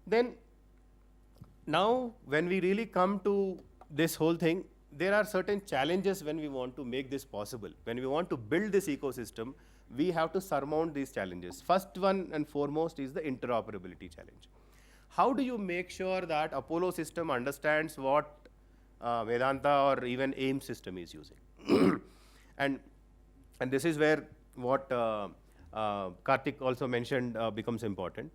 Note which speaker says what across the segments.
Speaker 1: Then now when we really come to this whole thing, there are certain challenges when we want to make this possible. When we want to build this ecosystem, we have to surmount these challenges. First one and foremost is the interoperability challenge. How do you make sure that Apollo system understands what Vedanta or even AIM system is using? and this is where what Karthik also mentioned becomes important.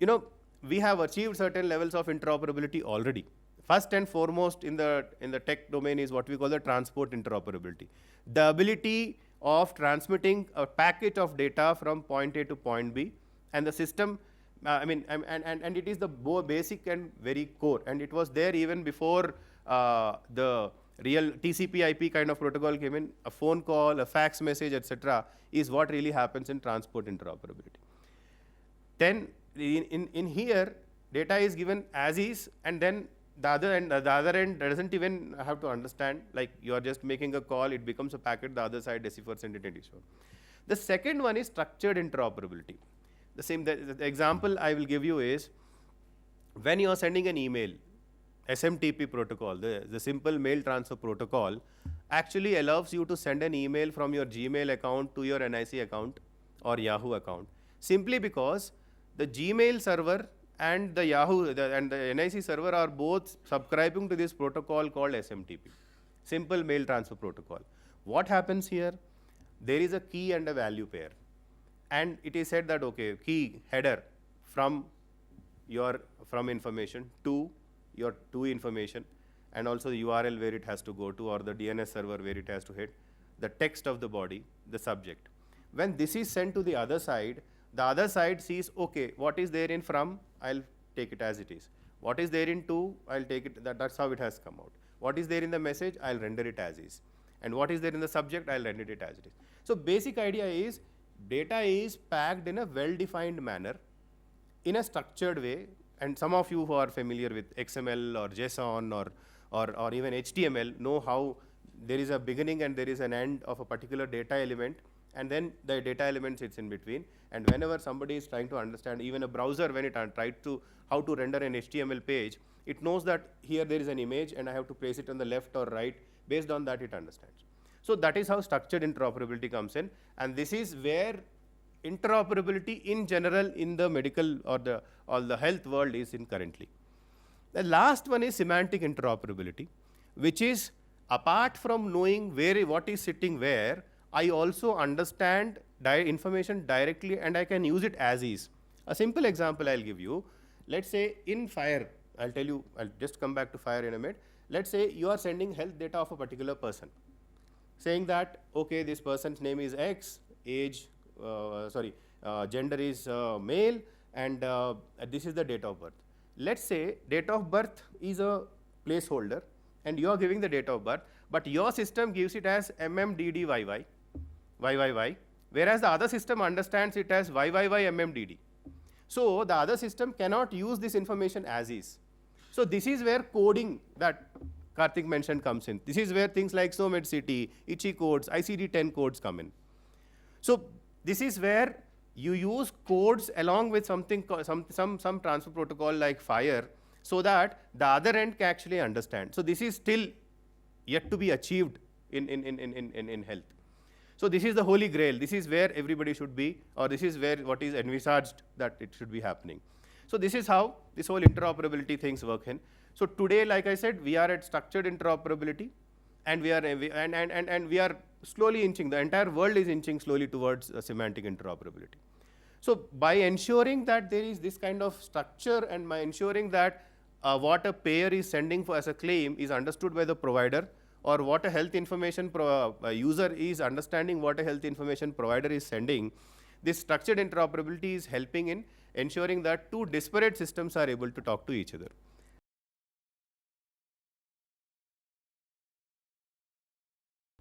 Speaker 1: You know, we have achieved certain levels of interoperability already. First and foremost in the tech domain is what we call the transport interoperability. The ability of transmitting a packet of data from point A to point B, and the system, and it is the basic and very core, and it was there even before the real TCP/IP kind of protocol came in. A phone call, a fax message, etc., is what really happens in transport interoperability. Then in here, data is given as is, and then the other end doesn't even have to understand, like you are just making a call, it becomes a packet, the other side deciphers and it is shown. The second one is structured interoperability. The example I will give you is, when you are sending an email, SMTP protocol, the simple mail transfer protocol, actually allows you to send an email from your Gmail account to your NIC account or Yahoo account, simply because the Gmail server and the Yahoo and the NIC server are both subscribing to this protocol called SMTP, simple mail transfer protocol. What happens here? There is a key and a value pair, and it is said that, okay, key header from information to your to information, and also the URL where it has to go to, or the DNS server where it has to hit, the text of the body, the subject. When this is sent to the other side sees, okay, what is there in from, I'll take it as it is. What is there in to, I'll take it, that's how it has come out. What is there in the message, I'll render it as is. And what is there in the subject, I'll render it as it is. So basic idea is, data is packed in a well-defined manner, in a structured way, and some of you who are familiar with XML or JSON or even HTML know how there is a beginning and there is an end of a particular data element, and then the data element sits in between. And whenever somebody is trying to understand, even a browser, when it tried to how to render an HTML page, it knows that here there is an image and I have to place it on the left or right. Based on that, it understands. So that is how structured interoperability comes in, and this is where interoperability in general in the medical or the health world is in currently. The last one is semantic interoperability, which is, apart from knowing what is sitting where, I also understand information directly and I can use it as is. A simple example I'll give you. Let's say in FHIR, I'll just come back to FHIR in a minute. Let's say you are sending health data of a particular person, saying that, okay, this person's name is X, age, gender is male, and this is the date of birth. Let's say date of birth is a placeholder and you are giving the date of birth, but your system gives it as MMDDYY, whereas the other system understands it as YYYMMDD. So the other system cannot use this information as is. So this is where coding that Karthik mentioned comes in. This is where things like SOMEDCT, ICHI codes, ICD-10 codes come in. So this is where you use codes along with something, some transfer protocol like FHIR, so that the other end can actually understand. So this is still yet to be achieved in health. So this is the holy grail. This is where everybody should be, or this is where what is envisaged that it should be happening. So this is how this whole interoperability things work in. So today, like I said, we are at structured interoperability, and we are slowly inching. The entire world is inching slowly towards semantic interoperability. So by ensuring that there is this kind of structure, and by ensuring that what a payer is sending for as a claim is understood by the provider, or what a health information user is understanding what a health information provider is sending, this structured interoperability is helping in ensuring that two disparate systems are able to talk to each other.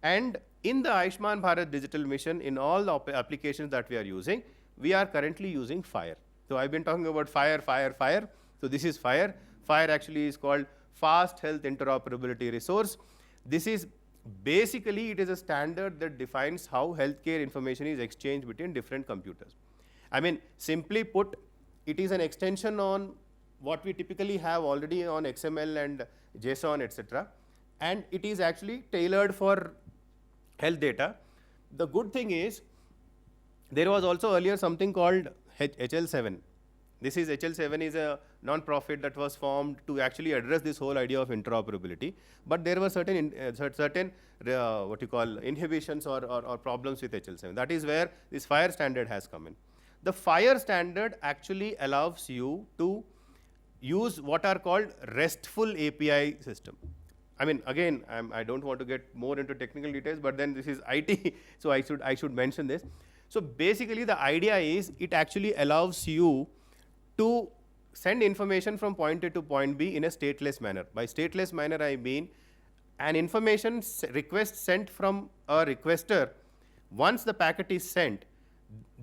Speaker 1: And in the Ayushman Bharat Digital Mission, in all the applications that we are using, we are currently using FHIR. So I've been talking about FHIR. So this is FHIR. FHIR actually is called Fast Health Interoperability Resource. This is basically, it is a standard that defines how healthcare information is exchanged between different computers. I mean, simply put, it is an extension on what we typically have already on XML and JSON, etc. And it is actually tailored for health data. The good thing is, there was also earlier something called HL7. This is HL7 is a non-profit that was formed to actually address this whole idea of interoperability. But there were certain what you call inhibitions or problems with HL7. That is where this FHIR standard has come in. The FHIR standard actually allows you to use what are called RESTful API system. I mean, again, I don't want to get more into technical details, but then this is IT, so I should mention this. So basically, the idea is it actually allows you to send information from point A to point B in a stateless manner. By stateless manner, I mean an information request sent from a requester. Once the packet is sent,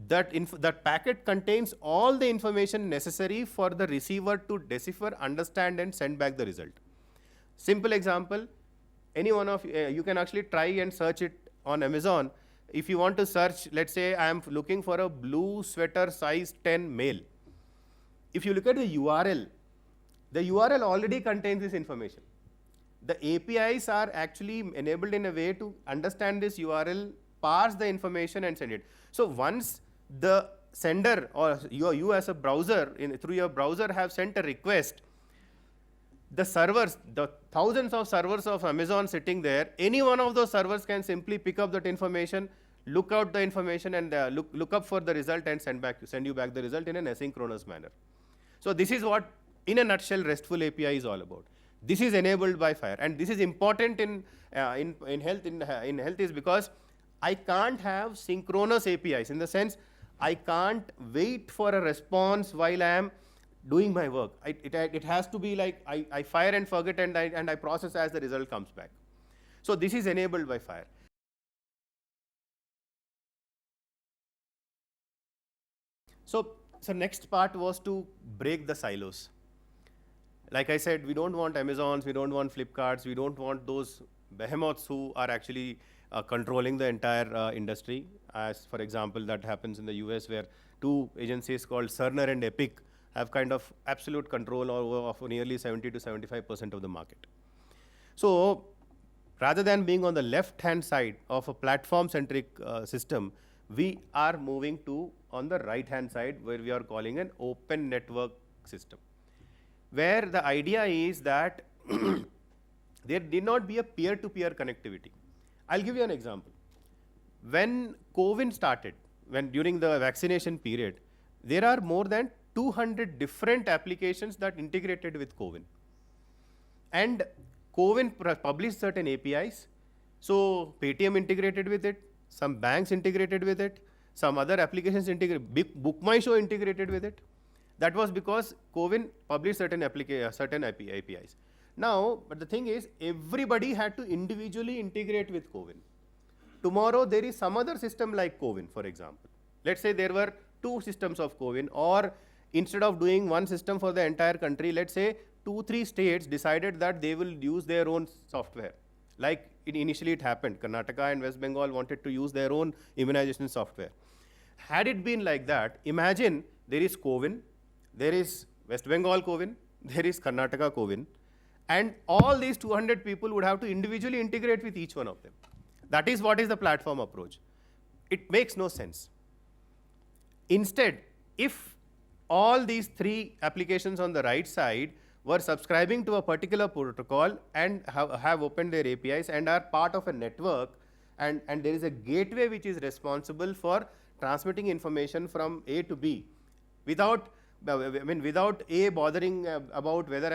Speaker 1: that packet contains all the information necessary for the receiver to decipher, understand, and send back the result. Simple example, any one of you can actually try and search it on Amazon. If you want to search, let's say I am looking for a blue sweater size 10 male. If you look at the URL already contains this information. The APIs are actually enabled in a way to understand this URL, parse the information, and send it. So once the sender or you as a browser, through your browser have sent a request, the servers, the thousands of servers of Amazon sitting there, any one of those servers can simply pick up that information, look out the information, and look up for the result and send you back the result in an asynchronous manner. So this is what, in a nutshell, RESTful API is all about. This is enabled by FHIR, and this is important in health. In health is because I can't have synchronous APIs, in the sense I can't wait for a response while I am doing my work. It has to be like I fire and forget, and I process as the result comes back. So this is enabled by FHIR. So next part was to break the silos. Like I said, we don't want Amazons, we don't want Flipkarts, we don't want those behemoths who are actually controlling the entire industry. As for example, that happens in the US, where two agencies called Cerner and Epic have kind of absolute control of nearly 70 to 75% of the market. So rather than being on the left-hand side of a platform-centric system, we are moving to on the right-hand side, where we are calling an open network system, where the idea is that there did not be a peer-to-peer connectivity. I'll give you an example. When COVID started, during the vaccination period, there are more than 200 different applications that integrated with COVID. And COVID published certain APIs. So Paytm integrated with it, some banks integrated with it, some other applications integrated, BookMyShow integrated with it. That was because COVID published certain APIs. Now, but the thing is, everybody had to individually integrate with COVID. Tomorrow, there is some other system like COVID, for example. Let's say there were two systems of COVID, or instead of doing one system for the entire country, let's say 2-3 states decided that they will use their own software. Like initially it happened, Karnataka and West Bengal wanted to use their own immunization software. Had it been like that, imagine there is COVID, there is West Bengal COVID, there is Karnataka COVID, and all these 200 people would have to individually integrate with each one of them. That is what is the platform approach. It makes no sense. Instead, if all these three applications on the right side were subscribing to a particular protocol and have opened their APIs and are part of a network, and there is a gateway which is responsible for transmitting information from A to B without A bothering about whether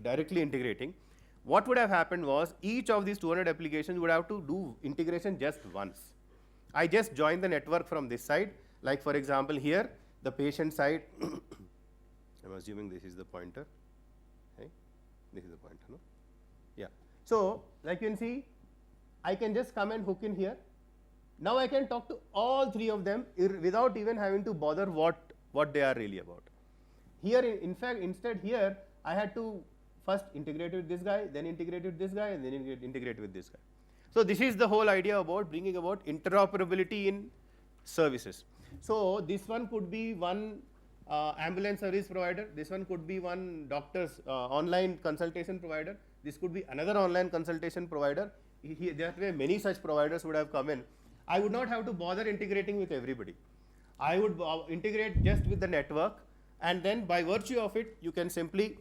Speaker 1: directly integrating. What would have happened was, each of these 200 applications would have to do integration just once. I just join the network from this side, like for example here, the patient side, I'm assuming this is the pointer, right? This is the pointer, no? Yeah. So like you can see, I can just come and hook in here. Now I can talk to all three of them without even having to bother what they are really about. Here, in fact, instead here, I had to first integrate with this guy, then integrate with this guy, and then integrate with this guy. So this is the whole idea about bringing about interoperability in services. So this one could be one ambulance service provider. This one could be one doctor's online consultation provider. This could be another online consultation provider. There were many such providers would have come in. I would not have to bother integrating with everybody. I would integrate just with the network, and then by virtue of it, you can simply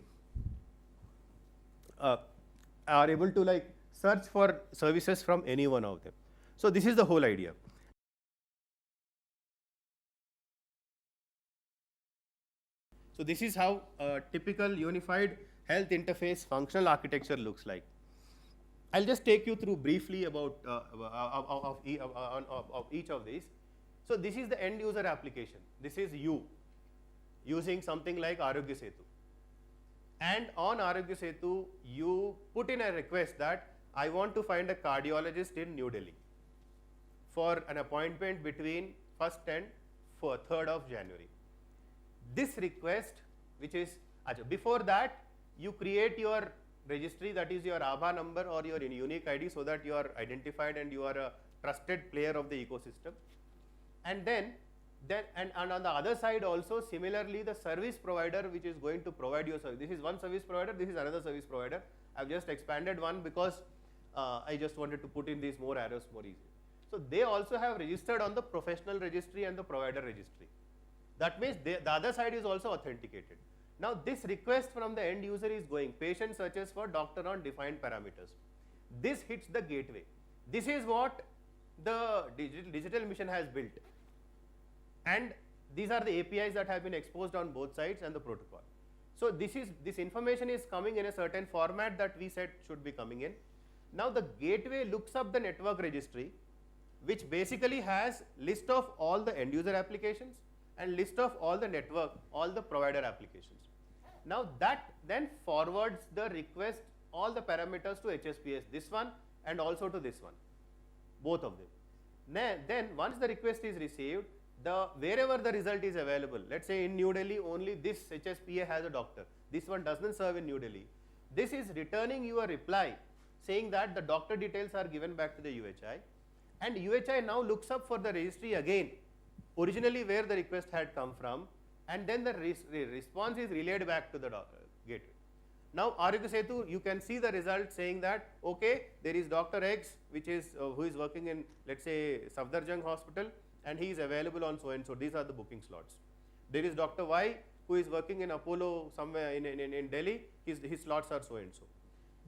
Speaker 1: are able to like search for services from any one of them. So this is the whole idea. So this is how a typical unified health interface functional architecture looks like. I'll just take you through briefly about of each of these. So this is the end user application. This is you using something like Arogya Setu. And on Arogya Setu, you put in a request that I want to find a cardiologist in New Delhi for an appointment between 1st and 3rd of January. This request, which is, before that, you create your registry, that is your Aadhaar number or your unique ID, so that you are identified and you are a trusted player of the ecosystem. And then on the other side also, similarly, the service provider which is going to provide your service. This is one service provider, this is another service provider. I have just expanded one because I just wanted to put in these more arrows more easily. So they also have registered on the professional registry and the provider registry. That means the other side is also authenticated. Now this request from the end user is going, patient searches for doctor on defined parameters. This hits the gateway. This is what the digital mission has built. And these are the APIs that have been exposed on both sides and the protocol. So this information is coming in a certain format that we said should be coming in. Now the gateway looks up the network registry, which basically has list of all the end user applications and list of all the network, all the provider applications. Now that then forwards the request, all the parameters to HSPS, this one and also to this one, both of them. Then once the request is received, wherever the result is available, let's say in New Delhi only this HSPA has a doctor, this one doesn't serve in New Delhi. This is returning you a reply saying that the doctor details are given back to the UHI, and UHI now looks up for the registry again, originally where the request had come from, and then the response is relayed back to the gateway. Now Arogya Setu, you can see the result saying that, okay, there is Dr. X, which is who is working in, let's say, Safdarjung Hospital, and he is available on so and so. These are the booking slots. There is Dr. Y, who is working in Apollo somewhere in Delhi. His slots are so and so.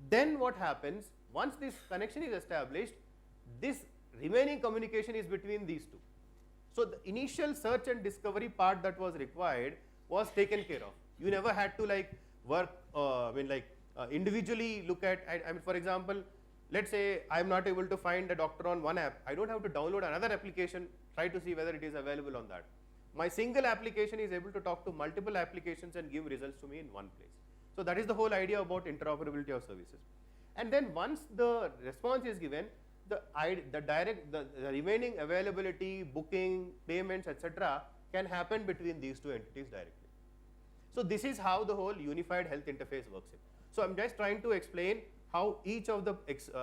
Speaker 1: Then what happens, once this connection is established, this remaining communication is between these two. So the initial search and discovery part that was required was taken care of. You never had to like work, individually look at, for example, let's say I am not able to find a doctor on one app. I don't have to download another application, try to see whether it is available on that. My single application is able to talk to multiple applications and give results to me in one place. So that is the whole idea about interoperability of services. And then once the response is given, the remaining availability, booking, payments, etc. can happen between these two entities directly. So this is how the whole unified health interface works in. So I'm just trying to explain how each of the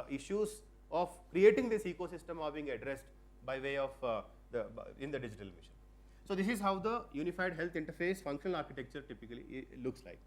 Speaker 1: issues of creating this ecosystem are being addressed by way of in the digital mission. So this is how the unified health interface functional architecture typically looks like.